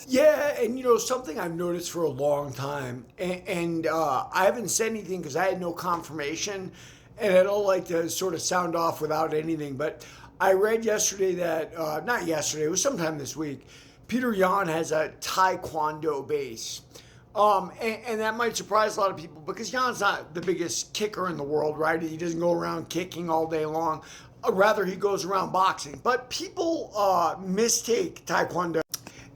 Yeah, and something I've noticed for a long time, and I haven't said anything because I had no confirmation, and I don't like to sort of sound off without anything. But I read yesterday that, not yesterday, it was sometime this week, Petr Yan has a Taekwondo base. And that might surprise a lot of people because Jan's not the biggest kicker in the world, right? He doesn't go around kicking all day long. Rather, he goes around boxing. But people mistake Taekwondo,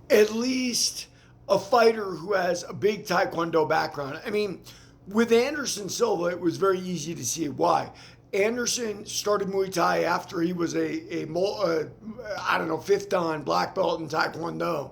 at least a fighter who has a big Taekwondo background. I mean, with Anderson Silva, it was very easy to see why. Anderson started Muay Thai after he was I don't know, fifth dan black belt in Taekwondo.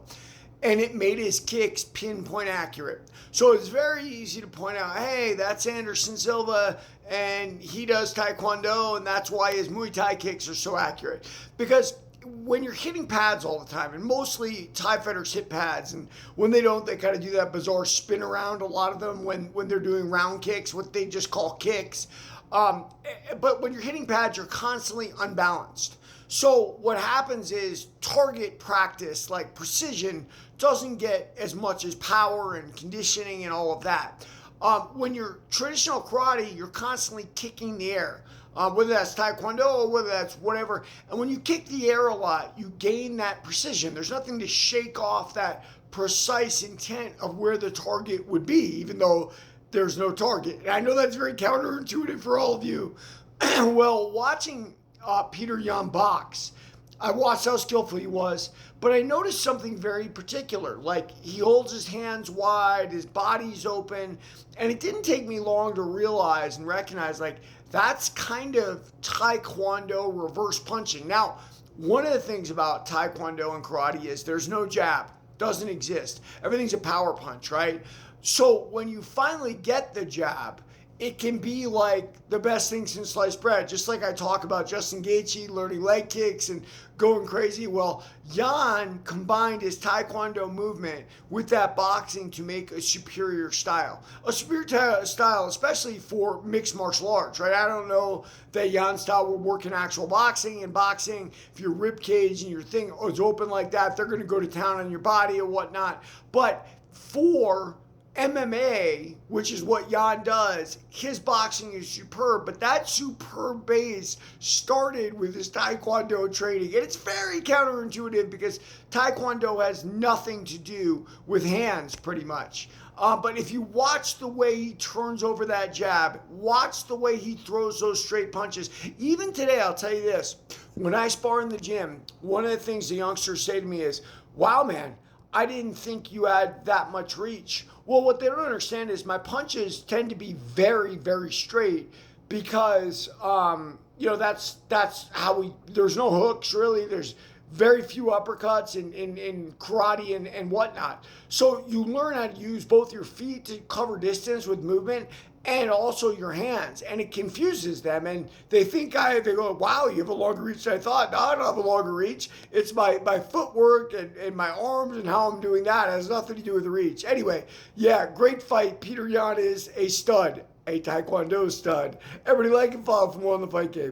And it made his kicks pinpoint accurate. So it's very easy to point out, hey, that's Anderson Silva, and he does Taekwondo, and that's why his Muay Thai kicks are so accurate. Because when you're hitting pads all the time, and mostly Thai fighters hit pads, and when they don't, they kind of do that bizarre spin around, a lot of them, when they're doing round kicks, what they just call kicks. But when you're hitting pads, you're constantly unbalanced. So what happens is target practice, like precision, doesn't get as much as power and conditioning and all of that. When you're traditional karate, you're constantly kicking the air. Whether that's Taekwondo or whether that's whatever. And when you kick the air a lot, you gain that precision. There's nothing to shake off that precise intent of where the target would be, even though there's no target. And I know that's very counterintuitive for all of you. Well, watching Petr Yan box, I watched how skillful he was, but I noticed something very particular. Like, he holds his hands wide, his body's open, and it didn't take me long to realize and recognize, like, that's kind of Taekwondo reverse punching. Now, one of the things about Taekwondo and karate is there's no jab. Doesn't exist. Everything's a power punch, right? So when you finally get the jab, it can be like the best thing since sliced bread. Just like I talk about Justin Gaethje learning leg kicks and going crazy. Well, Yan combined his Taekwondo movement with that boxing to make a superior style. A superior style, especially for mixed martial arts, right? I don't know that Yan style will work in actual boxing. In boxing, if your rib cage and your thing is open like that, they're going to go to town on your body or whatnot. But for MMA, which is what Yan does, his boxing is superb, but that superb base started with his Taekwondo training. And it's very counterintuitive because Taekwondo has nothing to do with hands, pretty much. But if you watch the way he turns over that jab, watch the way he throws those straight punches. Even today, I'll tell you this, when I spar in the gym, one of the things the youngsters say to me is, wow, man, I didn't think you had that much reach. Well, what they don't understand is my punches tend to be very, very straight because, that's how there's no hooks really. There's very few uppercuts in karate and whatnot. So you learn how to use both your feet to cover distance with movement and also your hands. And it confuses them. And they think they go, wow, you have a longer reach than I thought. No, I don't have a longer reach. It's my footwork and my arms and how I'm doing that. It has nothing to do with the reach. Anyway, yeah, great fight. Petr Yan is a stud, a Taekwondo stud. Everybody like and follow for more on the fight game.